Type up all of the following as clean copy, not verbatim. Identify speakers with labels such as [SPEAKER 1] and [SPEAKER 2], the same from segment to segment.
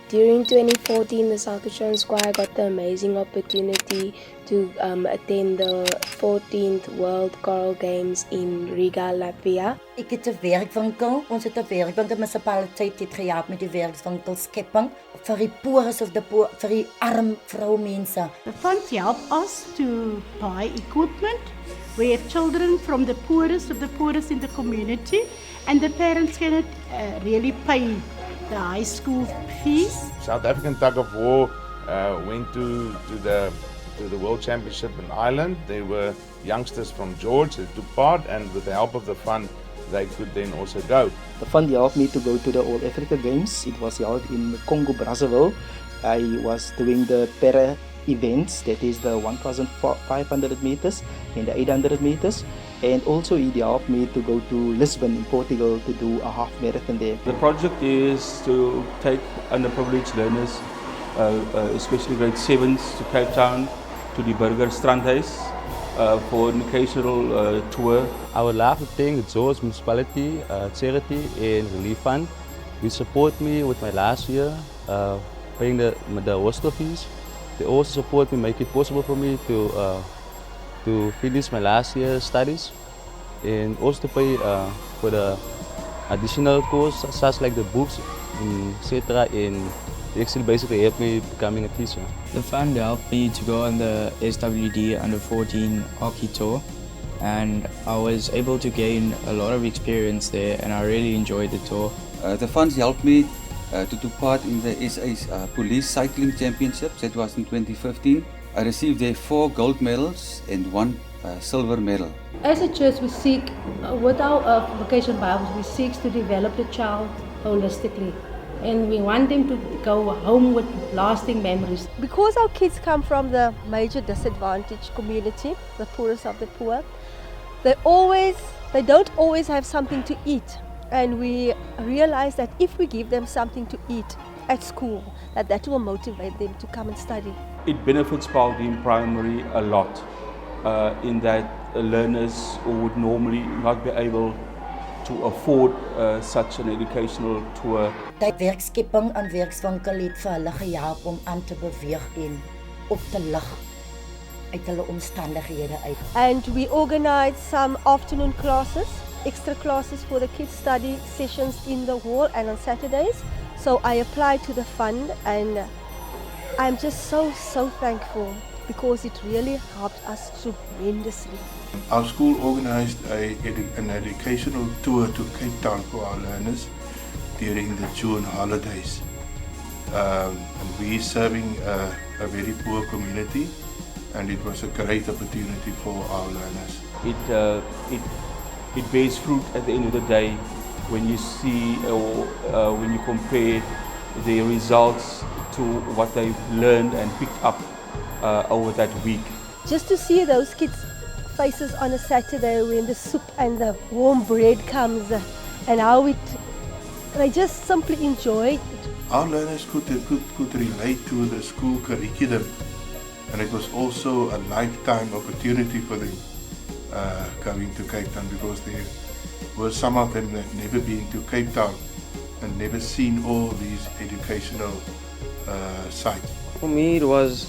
[SPEAKER 1] During 2014, the Salkatron Choir got the amazing opportunity to attend the 14th World Choral Games in Riga, Latvia.
[SPEAKER 2] Ik het 'n werkwinkel. Ons het 'n werkwinkel. De munisipaliteit het gehelp met die werkswinkelskepping vir die poores of vir die arm vroumense.
[SPEAKER 3] The funds help us to buy equipment. We have children from the poorest of the poorest in the community, and the parents cannot really pay the high school fees.
[SPEAKER 4] South African tug of war went to the World Championship in Ireland. There were youngsters from George that took part, and with the help of the fund, they could then also go.
[SPEAKER 5] The fund helped me to go to the All Africa Games. It was held in Congo, Brazzaville. I was doing the para events, that is the 1,500 meters and the 800 meters. And also it helped me to go to Lisbon in Portugal to do a half marathon there.
[SPEAKER 6] The project is to take underprivileged learners, especially grade 7s, to Cape Town, to the Burger Strandhuis, for an occasional tour.
[SPEAKER 7] I would like to thank the George Municipality Charity and Relief Fund. They support me with my last year, paying the hostel fees. They also support me, make it possible for me to finish my last year studies, and also to pay for the additional course such like the books, etc. And they actually basically helped me becoming a teacher.
[SPEAKER 8] The fund helped me to go on the SWD Under 14 hockey tour, and I was able to gain a lot of experience there, and I really enjoyed the tour.
[SPEAKER 9] The funds helped me to take part in the SA's Police Cycling Championships. That was in 2015. I received there 4 gold medals and 1 silver medal.
[SPEAKER 10] As a church, we seek, with our vocation Bibles, we seek to develop the child holistically. And we want them to go home with lasting memories.
[SPEAKER 11] Because our kids come from the major disadvantaged community, the poorest of the poor, they don't always have something to eat. And we realize that if we give them something to eat at school, that will motivate them to come and study.
[SPEAKER 6] It benefits Paulding Primary a lot, in that learners would normally not be able to afford such an educational tour.
[SPEAKER 2] Die werkskepping en werkswinkel het vir hulle gehelp om aan te beweeg en op te lig uit hulle omstandighede uit.
[SPEAKER 11] And we organize some afternoon classes, extra classes for the kids, study sessions in the hall and on Saturdays. So I applied to the fund, and I'm just so thankful because it really helped us tremendously.
[SPEAKER 12] Our school organized an educational tour to Cape Town for our learners during the June holidays. And we're serving a very poor community, and it was a great opportunity for our learners.
[SPEAKER 6] It bears fruit at the end of the day when you see or when you compare the results to what they've learned and picked up over that week.
[SPEAKER 11] Just to see those kids' faces on a Saturday when the soup and the warm bread comes, and how they just simply enjoy it.
[SPEAKER 12] Our learners could relate to the school curriculum, and it was also a lifetime opportunity for them going to Cape Town, because there were some of them that never been to Cape Town and never seen all these educational sites.
[SPEAKER 13] For me, it was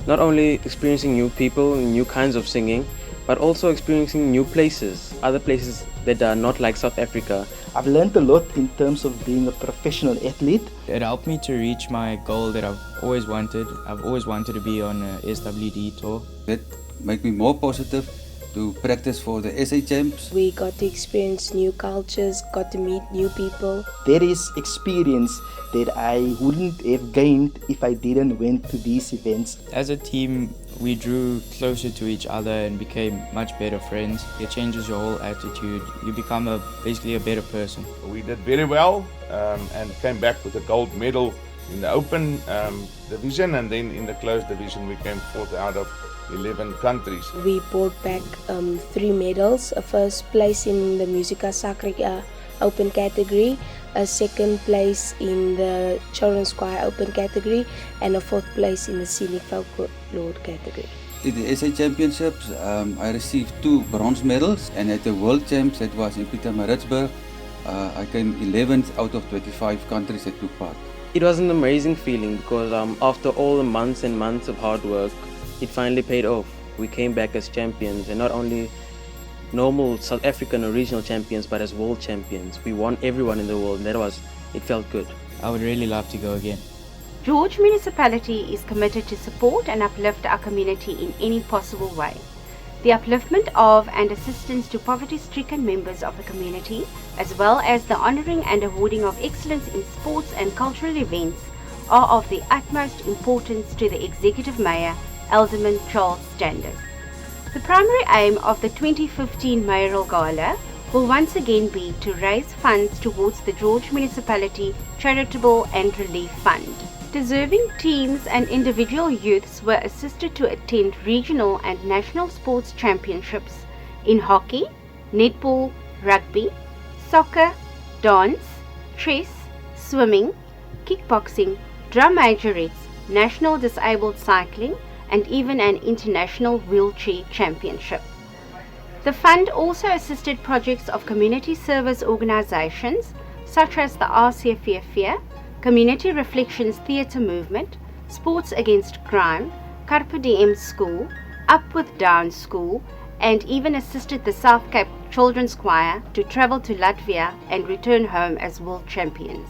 [SPEAKER 13] not only experiencing new people, new kinds of singing, but also experiencing new places, other places that are not like South Africa.
[SPEAKER 5] I've learned a lot in terms of being a professional athlete.
[SPEAKER 8] It helped me to reach my goal that I've always wanted. I've always wanted to be on a SWD tour.
[SPEAKER 9] That made me more positive to practice for the SA Champs.
[SPEAKER 1] We got to experience new cultures, got to meet new people.
[SPEAKER 5] There is experience that I wouldn't have gained if I didn't went to these events.
[SPEAKER 8] As a team, we drew closer to each other and became much better friends. It changes your whole attitude. You become basically a better person.
[SPEAKER 4] We did very well and came back with a gold medal in the open division, and then in the closed division we came 4th out of 11 countries.
[SPEAKER 1] We brought back 3 medals, a first place in the Musica Sacra open category, a second place in the Children's Choir open category, and a 4th place in the Scenic Folklore category.
[SPEAKER 9] At the SA Championships, I received 2 bronze medals, and at the World Champs, that was in Pietermaritzburg, I came 11th out of 25 countries that took part.
[SPEAKER 13] It was an amazing feeling because after all the months and months of hard work, it finally paid off. We came back as champions, and not only normal South African or regional champions, but as world champions. We won everyone in the world, and it felt good.
[SPEAKER 8] I would really love to go again.
[SPEAKER 14] George Municipality is committed to support and uplift our community in any possible way. The upliftment of and assistance to poverty-stricken members of the community, as well as the honouring and awarding of excellence in sports and cultural events, are of the utmost importance to the Executive Mayor, Alderman Charles Standers. The primary aim of the 2015 Mayoral Gala will once again be to raise funds towards the George Municipality Charitable and Relief Fund. Deserving teams and individual youths were assisted to attend regional and national sports championships in hockey, netball, rugby, soccer, dance, chess, swimming, kickboxing, drum majorettes, national disabled cycling, and even an international wheelchair championship. The fund also assisted projects of community service organisations such as the RCFFF, Community Reflections Theatre Movement, Sports Against Crime, Carpe Diem School, Up With Down School, and even assisted the South Cape Children's Choir to travel to Latvia and return home as world champions.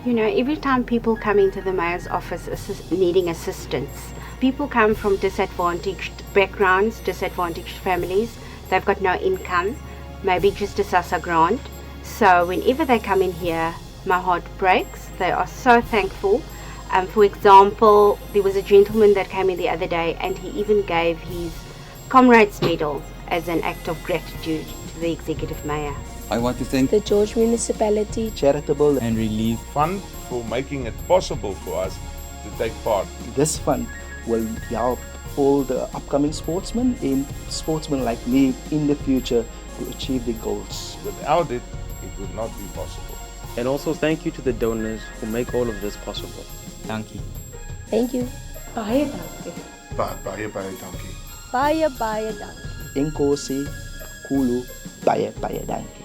[SPEAKER 14] You know, every time people come into the Mayor's office needing assistance, people come from disadvantaged backgrounds, disadvantaged families, they've got no income, maybe just a SASSA grant. So whenever they come in here, my heart breaks. They are so thankful. For example, there was a gentleman that came in the other day and he even gave his Comrades Medal as an act of gratitude to the Executive Mayor.
[SPEAKER 9] I want to thank
[SPEAKER 1] the George Municipality
[SPEAKER 5] Charitable
[SPEAKER 8] and Relief
[SPEAKER 4] Fund for making it possible for us to take part.
[SPEAKER 5] This fund will help all the upcoming sportsmen and sportsmen like me in the future to achieve their goals.
[SPEAKER 4] Without it, it would not be possible.
[SPEAKER 13] And also thank you to the donors who make all of this possible.
[SPEAKER 8] Thank you.
[SPEAKER 1] Thank you.
[SPEAKER 10] Baie dankie.
[SPEAKER 12] Baie dankie.
[SPEAKER 11] Baie dankie.
[SPEAKER 5] Enkosi, Kulu, baie dankie.